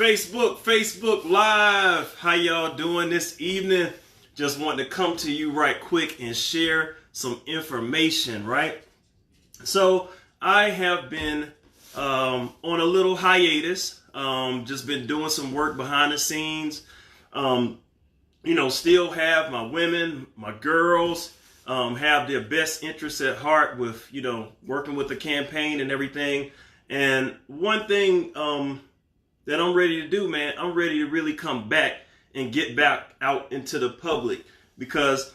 Facebook Live. How y'all doing this evening? Just wanted to come to you right quick and share some information, right? So I have been on a little hiatus. Just been doing some work behind the scenes. Still have my women, my girls, have their best interests at heart with, working with the campaign and everything. And one thing that I'm ready to do, man, I'm ready to really come back and get back out into the public, because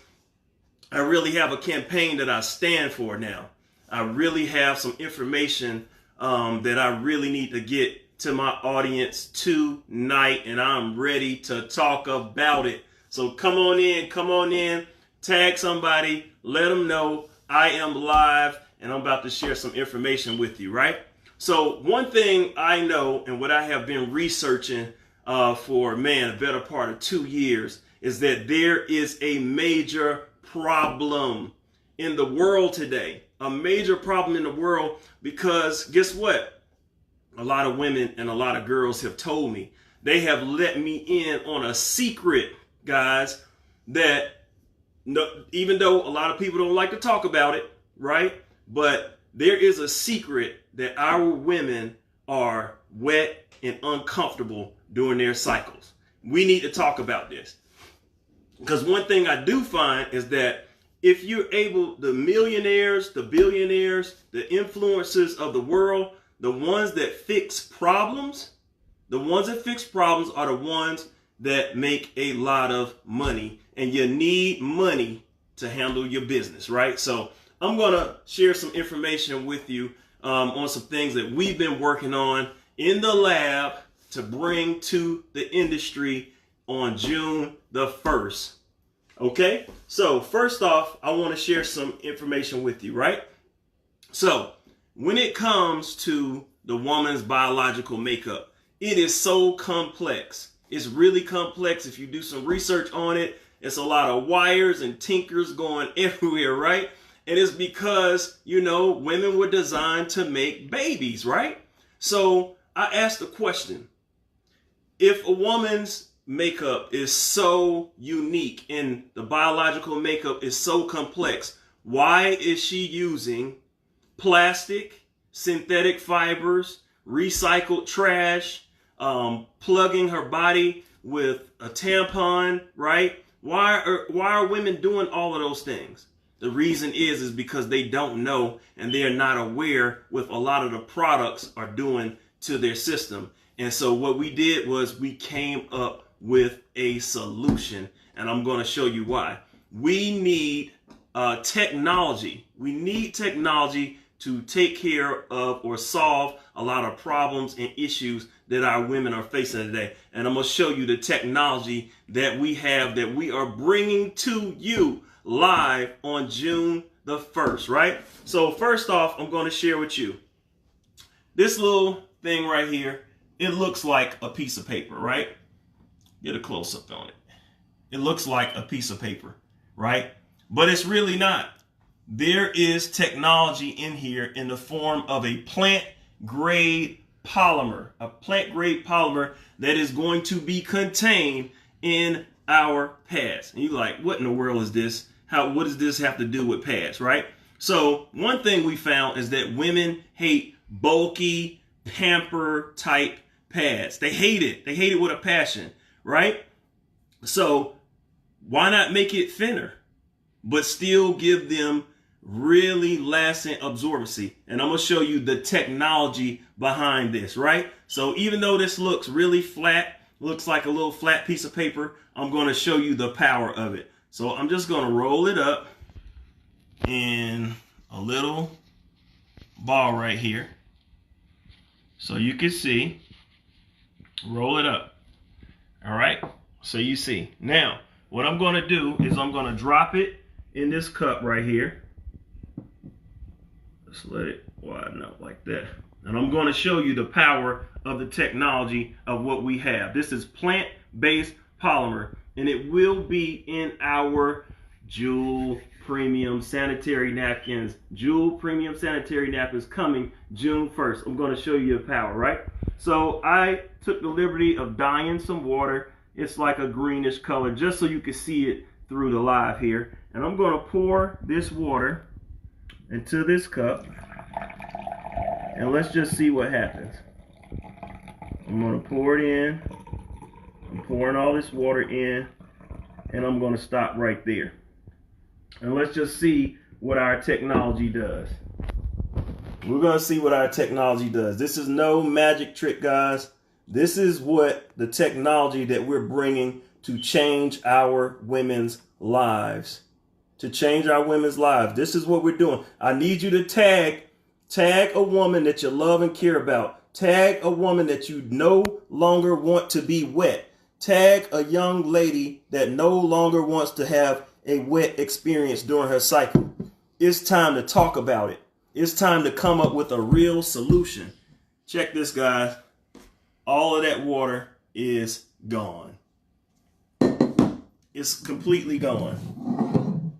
I really have a campaign that I stand for now. I really have some information that I really need to get to my audience tonight, and I'm ready to talk about it. So come on in, tag somebody, let them know I am live and I'm about to share some information with you, right? So one thing I know, and what I have been researching for, a better part of 2 years, is that there is a major problem in the world today. A major problem in the world, because guess what? A lot of women and a lot of girls have told me, they have let me in on a secret, guys, that even though a lot of people don't like to talk about it, right? But there is a secret that our women are wet and uncomfortable during their cycles. We need to talk about this, because one thing I do find is that if you're able, the millionaires, the billionaires, the influencers of the world, the ones that fix problems, are the ones that make a lot of money, and you need money to handle your business, right? So I'm going to share some information with you on some things that we've been working on in the lab to bring to the industry on June the 1st. Okay, so first off, I want to share some information with you, right? So when it comes to the woman's biological makeup, it is so complex. It's really complex. If you do some research on it, it's a lot of wires and tinkers going everywhere, right? And it's because, women were designed to make babies, right? So I asked the question, if a woman's makeup is so unique and the biological makeup is so complex, why is she using plastic, synthetic fibers, recycled trash, plugging her body with a tampon, right? Why are women doing all of those things? The reason is because they don't know, and they are not aware with a lot of the products are doing to their system. And so what we did was we came up with a solution, and I'm going to show you why. We need technology. We need technology to take care of or solve a lot of problems and issues that our women are facing today. And I'm going to show you the technology that we have, that we are bringing to you live on June the 1st, right? So first off, I'm going to share with you this little thing right here. It looks like a piece of paper, right? Get a close-up on it. It looks like a piece of paper, right? But it's really not. There is technology in here in the form of a plant-grade polymer, that is going to be contained in our pads. And you're like, what in the world is this? What does this have to do with pads, right? So one thing we found is that women hate bulky, pamper type pads. They hate it. They hate it with a passion, right? So why not make it thinner, but still give them really lasting absorbency? And I'm going to show you the technology behind this, right? So even though this looks really flat, looks like a little flat piece of paper, I'm going to show you the power of it. So I'm just going to roll it up in a little ball right here, so you can see. Roll it up. All right, so you see. Now what I'm going to do is I'm going to drop it in this cup right here. Just let it widen out like that. And I'm going to show you the power of the technology of what we have. This is plant-based polymer, and it will be in our Jewel Premium Sanitary Napkins. Jewel Premium Sanitary Napkins coming June 1st. I'm going to show you the power, right? So I took the liberty of dyeing some water. It's like a greenish color, just so you can see it through the live here. And I'm going to pour this water into this cup. And let's just see what happens. I'm going to pour it in. I'm pouring all this water in. And I'm going to stop right there. And let's just see what our technology does. We're going to see what our technology does. This is no magic trick, guys. This is what the technology that we're bringing to change our women's lives. To change our women's lives. This is what we're doing. I need you to tag a woman that you love and care about. Tag a woman that you no longer want to be wet. Tag a young lady that no longer wants to have a wet experience during her cycle. It's time to talk about it. It's time to come up with a real solution. Check this, guys. All of that water is gone. It's completely gone.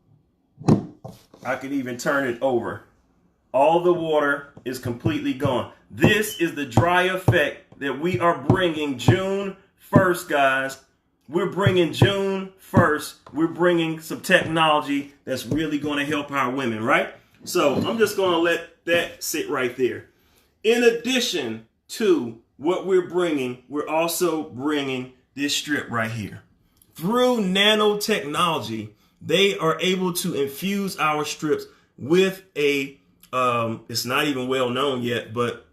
I could even turn it over. All the water is completely gone. This is the dry effect that we are bringing June 1st, guys. We're bringing June 1st. We're bringing some technology that's really going to help our women, right? So I'm just going to let that sit right there. In addition to what we're bringing, we're also bringing this strip right here. Through nanotechnology, they are able to infuse our strips with a, it's not even well known yet, but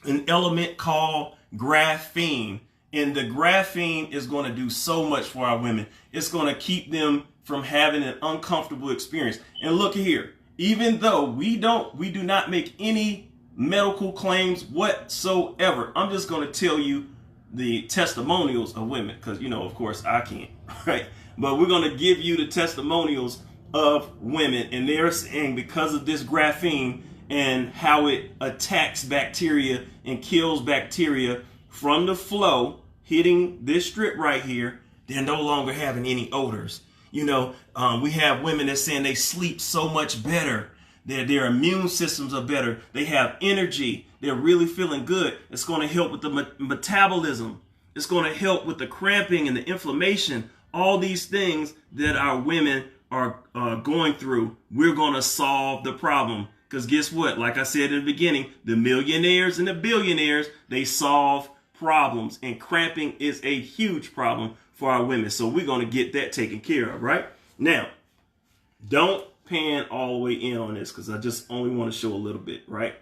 an element called graphene. And the graphene is going to do so much for our women. It's going to keep them from having an uncomfortable experience. And look here. Even though we do not make any medical claims whatsoever, I'm just going to tell you the testimonials of women, because, you know, of course I can't, right? But we're going to give you the testimonials of women, and they're saying because of this graphene and how it attacks bacteria and kills bacteria from the flow hitting this strip right here, they're no longer having any odors. You know, we have women that saying they sleep so much better. Their immune systems are better. They have energy. They're really feeling good. It's going to help with the metabolism. It's going to help with the cramping and the inflammation. All these things that our women are going through, we're going to solve the problem. Because guess what? Like I said in the beginning, the millionaires and the billionaires, they solve problems. And cramping is a huge problem for our women. So we're going to get that taken care of, right? Now, don't pan all the way in on this because I just only want to show a little bit, right?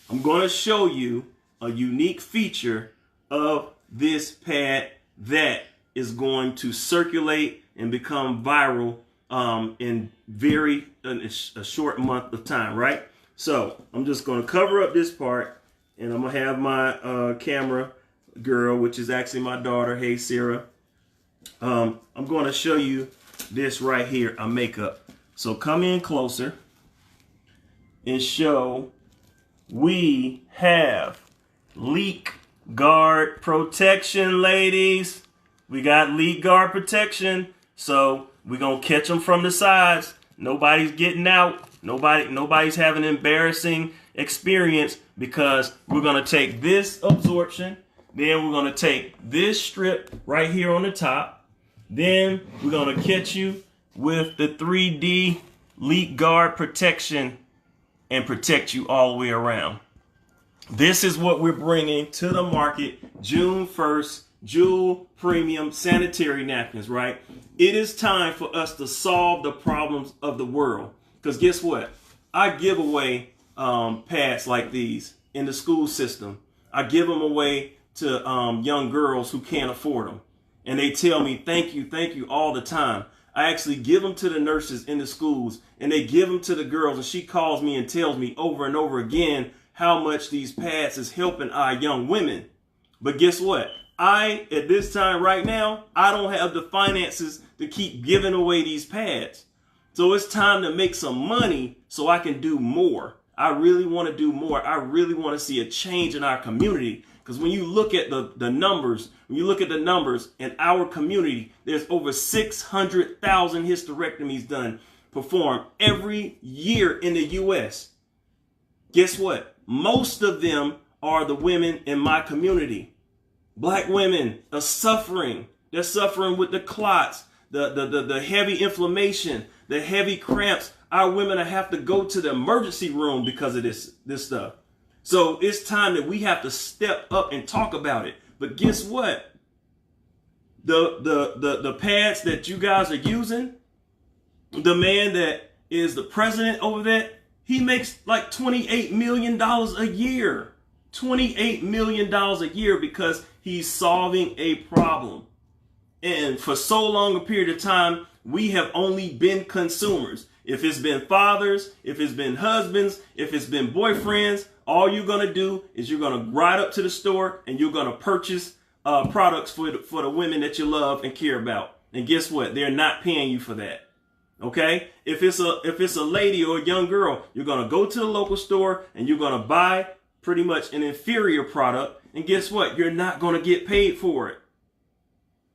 I'm going to show you a unique feature of this pad that is going to circulate and become viral in a short month of time, right? So I'm just going to cover up this part, and I'm going to have my camera girl, which is actually my daughter. Hey, Sarah. I'm going to show you this right here, a makeup. So come in closer and show we have leak guard protection, ladies. We got leak guard protection. So we're going to catch them from the sides. Nobody's getting out. Nobody's having an embarrassing experience because we're going to take this absorption. Then we're going to take this strip right here on the top. Then we're going to catch you with the 3D leak guard protection and protect you all the way around. This is what we're bringing to the market June 1st, Jewel Premium Sanitary Napkins, right? It is time for us to solve the problems of the world. Because guess what? I give away pads like these in the school system. I give them away to young girls who can't afford them. And they tell me, thank you all the time. I actually give them to the nurses in the schools, and they give them to the girls, and she calls me and tells me over and over again how much these pads is helping our young women. But guess what? At this time right now, I don't have the finances to keep giving away these pads. So it's time to make some money so I can do more. I really want to do more. I really want to see a change in our community. Because when you look at the numbers, in our community, there's over 600,000 hysterectomies performed every year in the U.S. Guess what? Most of them are the women in my community. Black women are suffering. They're suffering with the clots, the heavy inflammation, the heavy cramps. Our women have to go to the emergency room because of this stuff. So it's time that we have to step up and talk about it. But guess what? The pads that you guys are using, the man that is the president over that, he makes like $28 million a year. $28 million a year because he's solving a problem. And for so long a period of time, we have only been consumers. If it's been fathers, if it's been husbands, if it's been boyfriends, all you're going to do is you're going to ride up to the store and you're going to purchase products for the women that you love and care about. And guess what? They're not paying you for that. Okay? If it's a lady or a young girl, you're going to go to the local store and you're going to buy pretty much an inferior product. And guess what? You're not going to get paid for it.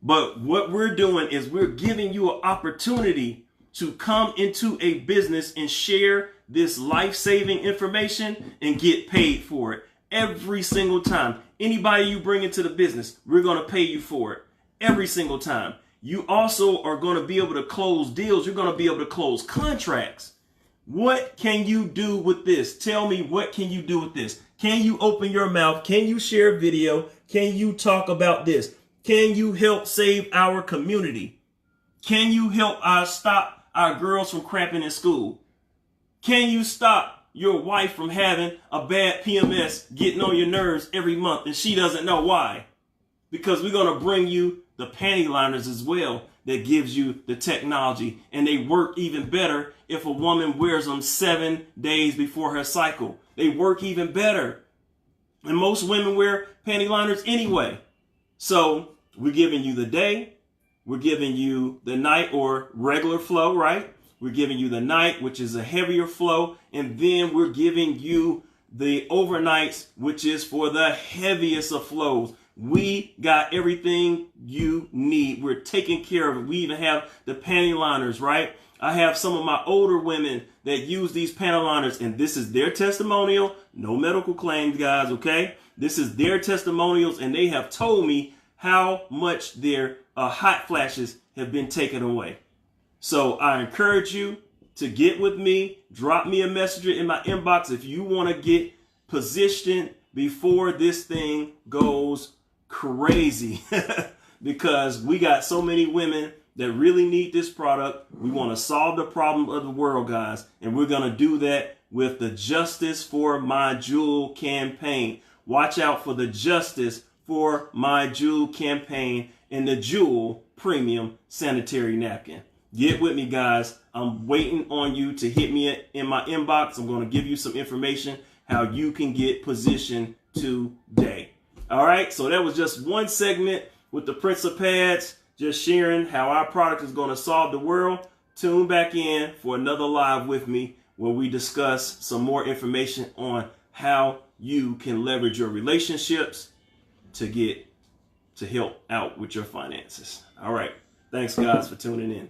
But what we're doing is we're giving you an opportunity to come into a business and share this life-saving information and get paid for it every single time. Anybody you bring into the business, we're going to pay you for it every single time. You also are going to be able to close deals. You're going to be able to close contracts. What can you do with this? Tell me, what can you do with this? Can you open your mouth? Can you share a video? Can you talk about this? Can you help save our community? Can you help stop our girls from cramping in school? Can you stop your wife from having a bad PMS getting on your nerves every month and she doesn't know why? Because we're going to bring you the panty liners as well that gives you the technology, and they work even better if a woman wears them 7 days before her cycle. They work even better. And most women wear panty liners anyway. So we're giving you the day, we're giving you the night or regular flow, right? We're giving you the night, which is a heavier flow. And then we're giving you the overnights, which is for the heaviest of flows. We got everything you need. We're taking care of it. We even have the panty liners, right? I have some of my older women that use these panty liners, and this is their testimonial. No medical claims, guys, okay? This is their testimonials, and they have told me how much their hot flashes have been taken away. So I encourage you to get with me. Drop me a message in my inbox if you want to get positioned before this thing goes crazy. Because we got so many women that really need this product. We want to solve the problem of the world, guys. And we're going to do that with the Justice for My Jewel campaign. Watch out for the Justice for My Jewel campaign and the Jewel Premium Sanitary Napkin. Get with me, guys. I'm waiting on you to hit me in my inbox. I'm going to give you some information how you can get positioned today. All right, so that was just one segment with the Prince of Pads, just sharing how our product is going to solve the world. Tune back in for another live with me where we discuss some more information on how you can leverage your relationships to help out with your finances. All right, thanks guys for tuning in.